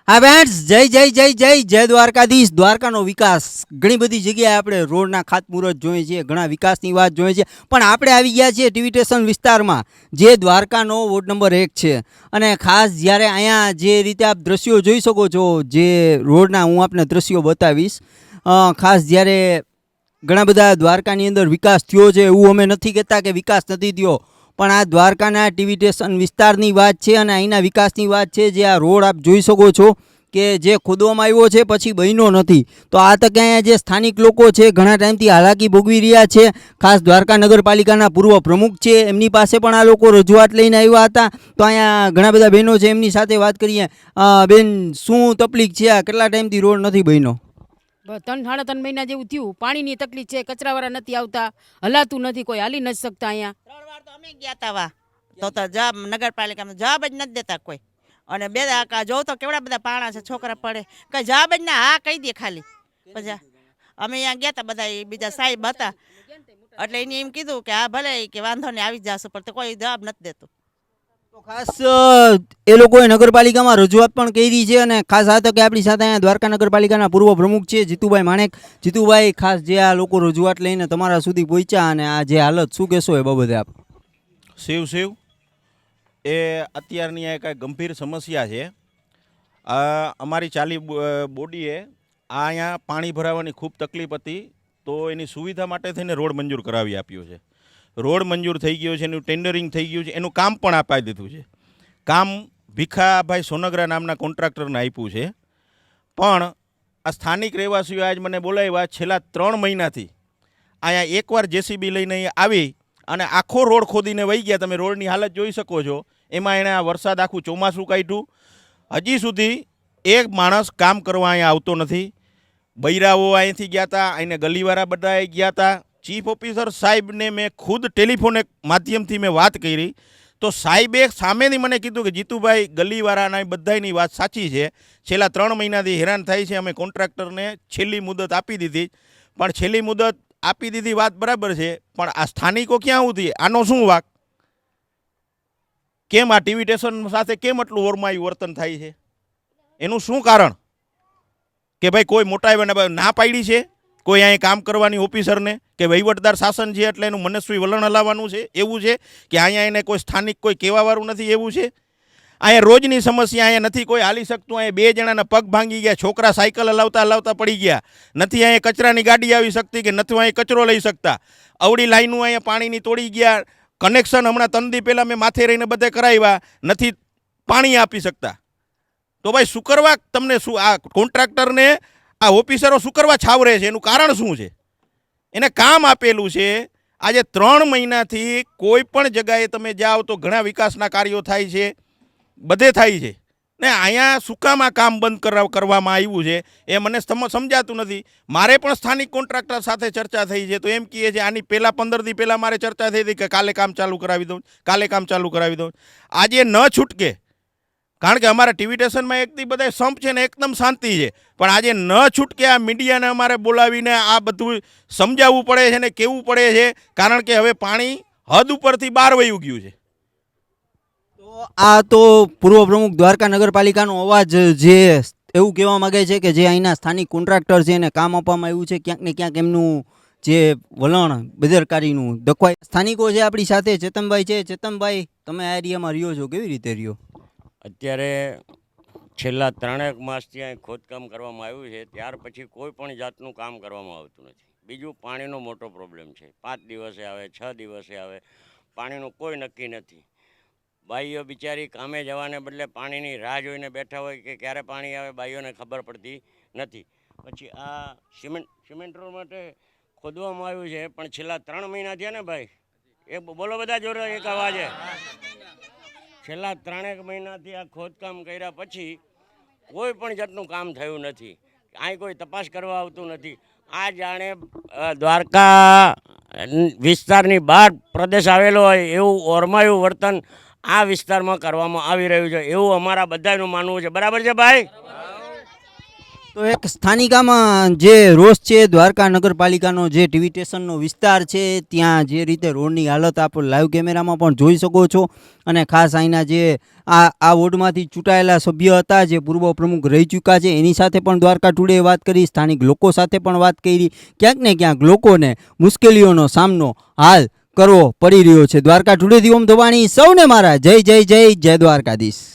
હા ફ્રેન્ડ્સ, જય જય જય જય જય દ્વારકાધીશ. દ્વારકાનો વિકાસ ઘણી બધી જગ્યાએ આપણે રોડના ખાતમુહૂર્ત જોઈએ છીએ, ઘણા વિકાસની વાત જોઈએ છીએ, પણ આપણે આવી ગયા છીએ ટીવી સ્ટેશન વિસ્તારમાં, જે દ્વારકાનો વોર્ડ નંબર 1 છે. અને ખાસ જ્યારે અહીંયા જે રીતે આપ દ્રશ્યો જોઈ શકો છો, જે રોડના હું આપને દ્રશ્યો બતાવીશ. ખાસ જ્યારે ઘણા બધા દ્વારકાની અંદર વિકાસ થયો છે એવું અમે નથી કહેતા કે વિકાસ નથી થયો, પણ આ દ્વારકાના ટીવી સ્ટેશન વિસ્તારની વાત છે અને અહીંના વિકાસની વાત છે. જે આ રોડ આપ જોઈ શકો છો કે જે ખોદવામાં આવ્યો છે પછી બન્યો નથી, તો આ તકે અહીંયા જે સ્થાનિક લોકો છે ઘણા ટાઈમથી હાલાકી ભોગવી રહ્યા છે. ખાસ દ્વારકા નગરપાલિકાના પૂર્વ પ્રમુખ છે, એમની પાસે પણ આ લોકો રજૂઆત લઈને આવ્યા હતા. તો અહીંયા ઘણા બધા બહેનો છે, એમની સાથે વાત કરીએ. બેન, શું તકલીફ છે? આ કેટલા ટાઈમથી રોડ નથી બન્યો? 3-3.5 મહિના જેવું થયું. પાણીની તકલીફ છે, કચરાવાળા નથી આવતા, હલાતું નથી, કોઈ હાલી નથી શકતા. અહીંયા 3 વાર તો અમે ગયા તા વા તો જવાબ નગરપાલિકામાં જવાબ જ નથી દેતા કોઈ. અને બે જો તો કેવડા બધા પાણા છે, છોકરા પડે, કઈ જવાબ જ ના, હા કહી દે ખાલી. પછી અમે અહીંયા ગયા તા, બધા બીજા સાહેબ હતા, એટલે એને એમ કીધું કે હા ભલે કે વાંધો નહીં આવી જશે, પણ કોઈ જવાબ નથી દેતું. તો ખાસ એ લોકોએ નગરપાલિકામાં રજૂઆત પણ કરી છે. અને ખાસ આ તકે આપણી સાથે અહીંયા દ્વારકા નગરપાલિકાના પૂર્વ પ્રમુખ છે જીતુભાઈ માણેક. જીતુભાઈ, ખાસ જે આ લોકો રજૂઆત લઈને તમારા સુધી પહોંચ્યા અને આ જે હાલત, શું કહેશો એ બાબતે આપ? શિવ એ અત્યારની આ કાંઈ ગંભીર સમસ્યા છે. અમારી ચાલી બોડીએ અહીંયા પાણી ભરાવાની ખૂબ તકલીફ હતી, તો એની સુવિધા માટે થઈને રોડ મંજૂર કરાવી આપ્યો છે. રોડ મંજૂર થઈ ગયો છે, એનું ટેન્ડરિંગ થઈ ગયું છે, એનું કામ પણ અપાઈ દીધું છે. કામ ભીખાભાઈ સોનગરા નામના કોન્ટ્રાક્ટરને આપ્યું છે. પણ આ સ્થાનિક રહેવાસીઓ આજ મને બોલાવ્યા, છેલ્લા 3 મહિનાથી અહીંયા એકવાર જેસીબી લઈને આવી અને આખો રોડ ખોદીને વહી ગયા. તમે રોડની હાલત જોઈ શકો છો. એમાં એણે આ વરસાદ આખું ચોમાસું કાઢ્યું. હજી સુધી એક માણસ કામ કરવા અહીંયા આવતો નથી. બૈરાઓ અહીંથી ગયા હતા, અહીંને ગલીવાળા બધા ગયા હતા. ચીફ ઓફિસર સાહેબને મેં ખુદ ટેલિફોન માધ્યમથી મેં વાત કરી, તો સાહેબે સામેથી મને કીધું કે જીતુભાઈ, ગલીવાળાના બધાની વાત સાચી છે, છેલ્લા 3 મહિનાથી હેરાન થાય છે, અમે કોન્ટ્રાક્ટરને છેલ્લી મુદત આપી દીધી. પણ છેલ્લી મુદત આપી દીધી વાત બરાબર છે, પણ આ સ્થાનિકો ક્યાં ઉધી? આનો શું વાક? કેમ આ ટીવી સ્ટેશન સાથે કેમ આટલું ઓરમાયું વર્તન થાય છે? એનું શું કારણ? કે ભાઈ કોઈ મોટા ના પાડી છે કોઈ અહીં કામ કરવાની ઓફિસરને, કે વહીવટદાર શાસન છે એટલે એનું મનસ્વી વલણ હલાવવાનું છે એવું છે, કે અહીંયા એને કોઈ સ્થાનિક કોઈ કહેવાવાળું નથી એવું છે? અહીંયા રોજની સમસ્યા, અહીંયા નથી કોઈ હાલી શકતું. અહીંયા 2 જણાના પગ ભાંગી ગયા, છોકરા સાયકલ હલાવતા પડી ગયા. નથી અહીંયા કચરાની ગાડી આવી શકતી, કે નથી અહીંયા કચરો લઈ શકતા. અવળી લાઈનો અહીંયા પાણીની તોડી ગયા. કનેક્શન હમણાં 3 દી પહેલાં મેં માથે રહીને બધે કરાવ્યા, નથી પાણી આપી શકતા. તો ભાઈ શું કરવા તમને? શું આ કોન્ટ્રાક્ટરને આ ઓફિસરો શું કરવા છાવરે છે? એનું કારણ શું છે? એને કામ આપેલું છે. આજે 3 મહિનાથી કોઈ પણ જગાએ તમે જાઓ તો ઘણા વિકાસના કાર્યો થાય છે, બધે થાય છે ને. અહીંયા શું કામ આ કામ બંધ કરવામાં આવ્યું છે એ મને સમજાતું નથી. મારે પણ સ્થાનિક કોન્ટ્રાક્ટર સાથે ચર્ચા થઈ છે, તો એમ કહે છે આની પહેલાં 15 દી પહેલાં મારે ચર્ચા થઈ હતી કે કાલે કામ ચાલુ કરાવી દઉં, કાલે કામ ચાલુ કરાવી દઉં. આજે ન છૂટકે, કારણ કે અમારા ટીવી સ્ટેશનમાં એકથી બધા સંપ છે ને એકદમ શાંતિ છે, પણ આજે ન છૂટકે આ મીડિયાને અમારે બોલાવીને આ બધું સમજાવવું પડે છે ને કહેવું પડે છે, કારણ કે હવે પાણી હદ ઉપરથી બહાર વયું ગયું છે. તો આ તો પૂર્વ પ્રમુખ દ્વારકા નગરપાલિકાનો અવાજ, જે એવું કહેવા માગે છે કે જે અહીંના સ્થાનિક કોન્ટ્રાક્ટર છે એને કામ આપવામાં આવ્યું છે, ક્યાંક ને ક્યાંક એમનું જે વલણ બેદરકારીનું દખવાય. સ્થાનિકો છે આપણી સાથે, ચેતનભાઈ છે. ચેતનભાઈ, તમે આ એરિયામાં રહ્યો છો, કેવી રીતે રહ્યો? અત્યારે છેલ્લા 3 માસથી અહીં ખોદકામ કરવામાં આવ્યું છે, ત્યાર પછી કોઈ પણ જાતનું કામ કરવામાં આવતું નથી. બીજું, પાણીનો મોટો પ્રોબ્લેમ છે. 5 દિવસે આવે, 6 દિવસે આવે, પાણીનું કોઈ નક્કી નથી. બાઈઓ બિચારી કામે જવાને બદલે પાણીની રાહ જોઈને બેઠા હોય કે ક્યારે પાણી આવે, બાઈઓને ખબર પડતી નથી. પછી આ સિમેન્ટ રોડ માટે ખોદવામાં આવ્યું છે, પણ છેલ્લા 3 મહિના થયા ને ભાઈ, એ બોલો બધા જોડે એક અવાજે. છેલ્લા 3 મહિનાથી આ ખોદકામ કર્યા પછી કોઈ પણ જાતનું કામ થયું નથી. અહીં કોઈ તપાસ કરવા આવતું નથી. આ જાણે દ્વારકા વિસ્તારની બહાર પ્રદેશ આવેલો હોય એવું ઓરમાયું વર્તન આ વિસ્તારમાં કરવામાં આવી રહ્યું છે, એવું અમારા બધાનું માનવું છે. બરાબર છે ભાઈ? તો એક સ્થાનિકામાં જે રોષ છે દ્વારકા નગરપાલિકાનો જે ટીવી સ્ટેશનનો વિસ્તાર છે ત્યાં જે રીતે રોડની હાલત આપ લાઈવ કેમેરામાં પણ જોઈ શકો છો અને ખાસ અહીંના જે આ વોર્ડમાંથી ચૂંટાયેલા સભ્ય હતા જે પૂર્વ પ્રમુખ રહી ચૂક્યા છે એની સાથે પણ દ્વારકા ટુડે વાત કરી, સ્થાનિક લોકો સાથે પણ વાત કરી. ક્યાંક ને ક્યાંક લોકોને મુશ્કેલીઓનો સામનો હાલ કરવો પડી રહ્યો છે. દ્વારકા ટુડેથી ઓમ ધોબાણી, સૌને મારા જય જય જય જય દ્વારકાધીશ.